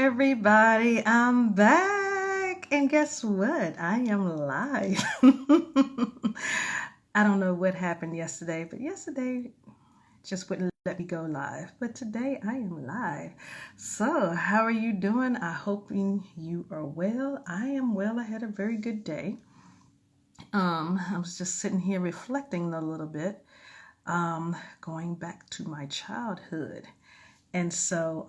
everybody, I'm back. And guess what? I am live. I don't know what happened yesterday, but yesterday just wouldn't let me go live. But today I am live. So, how are you doing? I hope you are well. I am well. I had a very good day. I was just sitting here reflecting a little bit, going back to my childhood. And so,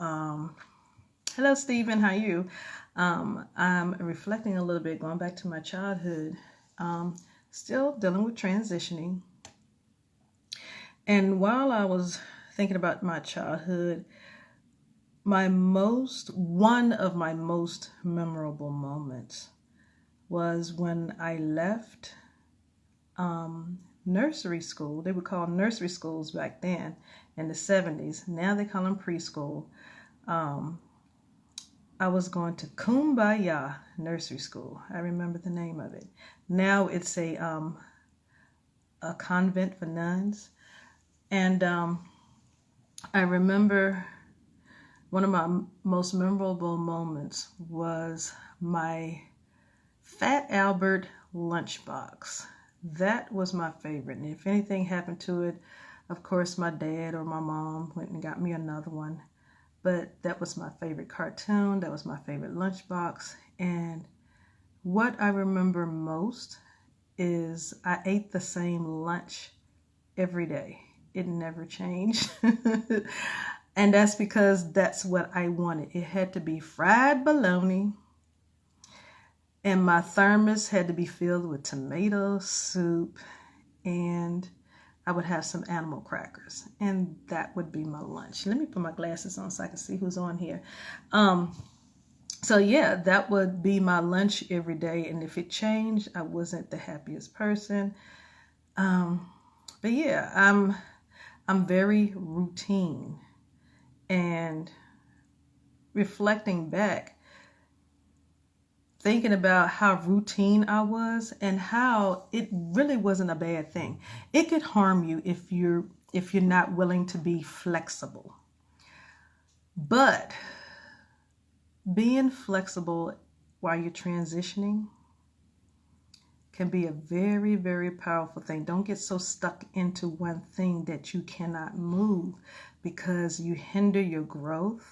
hello, Stephen. How are you? I'm reflecting a little bit, going back to my childhood, still dealing with transitioning. And while I was thinking about my childhood, one of my most memorable moments was when I left nursery school. They would call nursery schools back then in the 70s. Now they call them preschool. I was going to Kumbaya Nursery School. I remember the name of it. Now it's a convent for nuns. And I remember one of my most memorable moments was my Fat Albert lunchbox. That was my favorite. And if anything happened to it, of course, my dad or my mom went and got me another one. But that was my favorite cartoon. That was my favorite lunchbox. And what I remember most is I ate the same lunch every day. It never changed. And that's because that's what I wanted. It had to be fried bologna. And my thermos had to be filled with tomato soup. And I would have some animal crackers, and that would be my lunch. Let me put my glasses on so I can see who's on here. So yeah, that would be my lunch every day, and if it changed, I wasn't the happiest person. But yeah, I'm very routine, and reflecting back, thinking about how routine I was and how it really wasn't a bad thing. It could harm you if you're not willing to be flexible. But being flexible while you're transitioning can be a very, very powerful thing. Don't get so stuck into one thing that you cannot move, because you hinder your growth.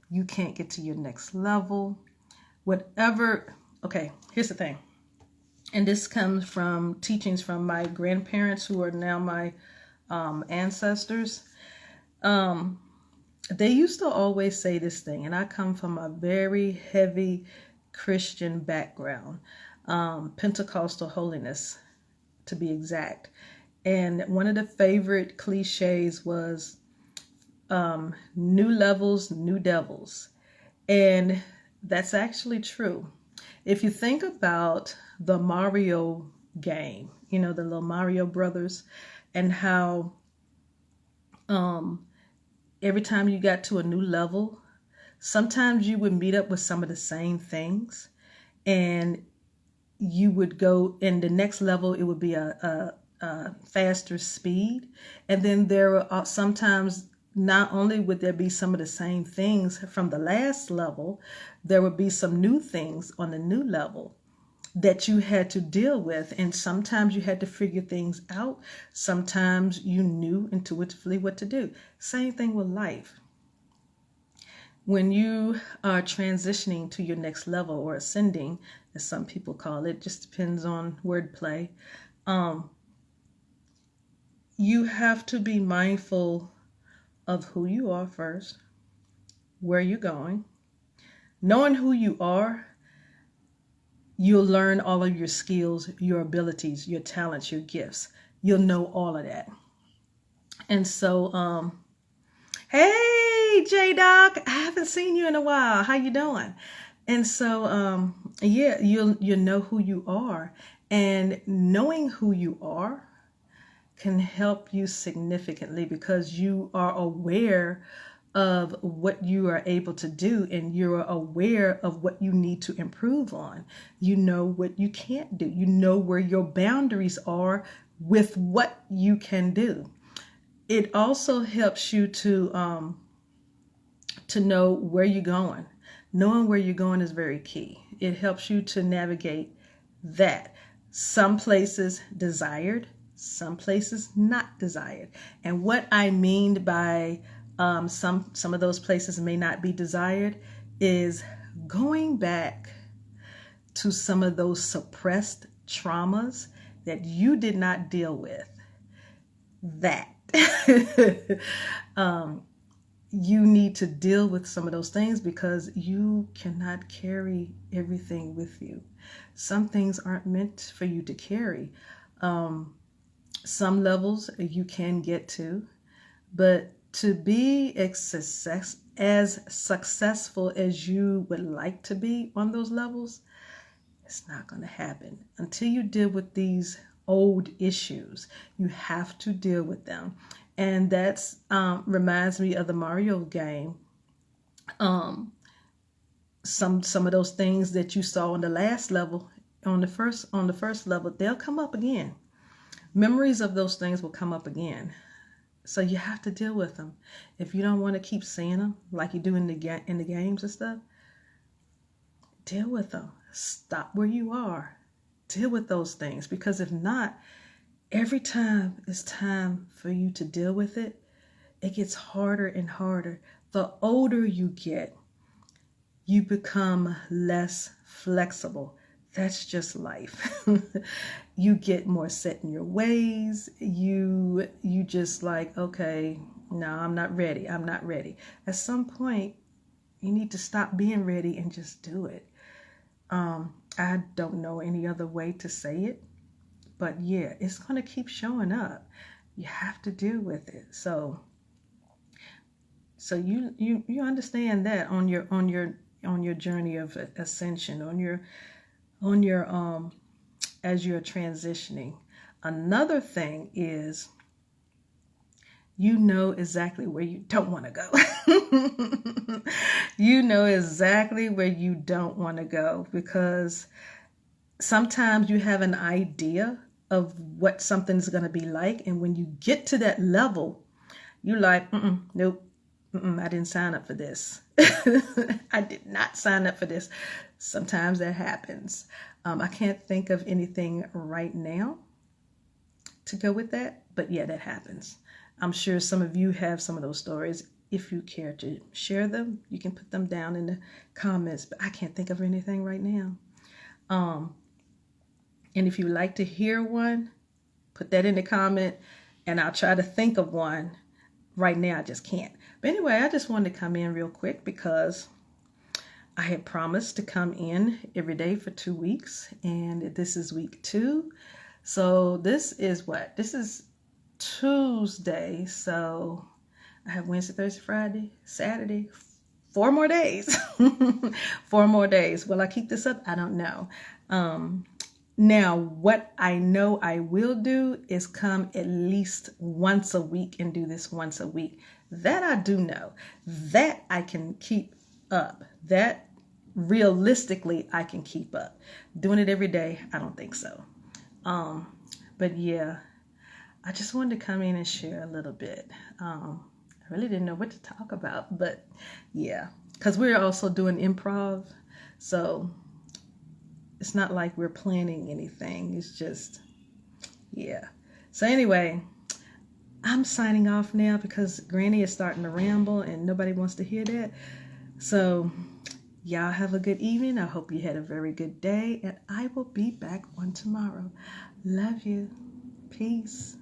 You can't get to your next level. Whatever, okay, here's the thing. And this comes from teachings from my grandparents, who are now my ancestors. They used to always say this thing, and I come from a very heavy Christian background, Pentecostal holiness to be exact. And one of the favorite cliches was new levels, new devils. And that's actually true. If you think about the Mario game, the little Mario Brothers, and how every time you got to a new level, sometimes you would meet up with some of the same things, and you would go in the next level, it would be a faster speed. And then there are sometimes, not only would there be some of the same things from the last level, there would be some new things on the new level that you had to deal with. And sometimes you had to figure things out. Sometimes you knew intuitively what to do. Same thing with life. When you are transitioning to your next level, or ascending, as some people call it, just depends on wordplay, you have to be mindful of who you are first, where you're going. Knowing who you are, you'll learn all of your skills, your abilities, your talents, your gifts. You'll know all of that. And so, hey, J-Doc, I haven't seen you in a while. How you doing? And so, yeah, you'll know who you are. And knowing who you are can help you significantly, because you are aware of what you are able to do, and you're aware of what you need to improve on. You know what you can't do. You know where your boundaries are with what you can do. It also helps you to know where you're going. Knowing where you're going is very key. It helps you to navigate that. Some places desired, some places not desired. And what I mean by some of those places may not be desired is going back to some of those suppressed traumas that you did not deal with. That you need to deal with some of those things because you cannot carry everything with you. Some things aren't meant for you to carry. Some levels you can get to, but to be as successful as you would like to be on those levels, it's not going to happen until you deal with these old issues. You have to deal with them. And that's reminds me of the Mario game. Some of those things that you saw on the last level, on the first level, they'll come up again. Memories of those things will come up again. So you have to deal with them. If you don't want to keep seeing them like you do in the games and stuff, deal with them. Stop where you are. Deal with those things, because if not, every time it's time for you to deal with it, it gets harder and harder. The older you get, you become less flexible. That's just life. You get more set in your ways. You just like, okay, no, I'm not ready. I'm not ready. At some point, you need to stop being ready and just do it. I don't know any other way to say it, but yeah, it's going to keep showing up. You have to deal with it. So you understand that on your journey of ascension, on your as you're transitioning. Another thing is, you know exactly where you don't want to go. You know exactly where you don't want to go, because sometimes you have an idea of what something's going to be like. And when you get to that level, you're like, nope, I didn't sign up for this. I did not sign up for this. Sometimes that happens. I can't think of anything right now to go with that, but yeah, that happens. I'm sure some of you have some of those stories. If you care to share them, you can put them down in the comments, but I can't think of anything right now. And if you'd like to hear one, put that in the comment and I'll try to think of one. Right now, I just can't. But anyway, I just wanted to come in real quick because I had promised to come in every day for 2 weeks, and this is week 2. So this is what? This is Tuesday. So I have Wednesday, Thursday, Friday, Saturday, 4 more days. 4 more days. Will I keep this up? I don't know. Now, what I know I will do is come at least once a week and do this once a week. That I do know. That I can keep up. That realistically I can keep up. Doing it every day, I don't think so. But yeah, I just wanted to come in and share a little bit. I really didn't know what to talk about, but yeah, because we're also doing improv. So it's not like we're planning anything. It's just, yeah. So anyway, I'm signing off now because Granny is starting to ramble and nobody wants to hear that. So y'all have a good evening. I hope you had a very good day, and I will be back on tomorrow. Love you. Peace.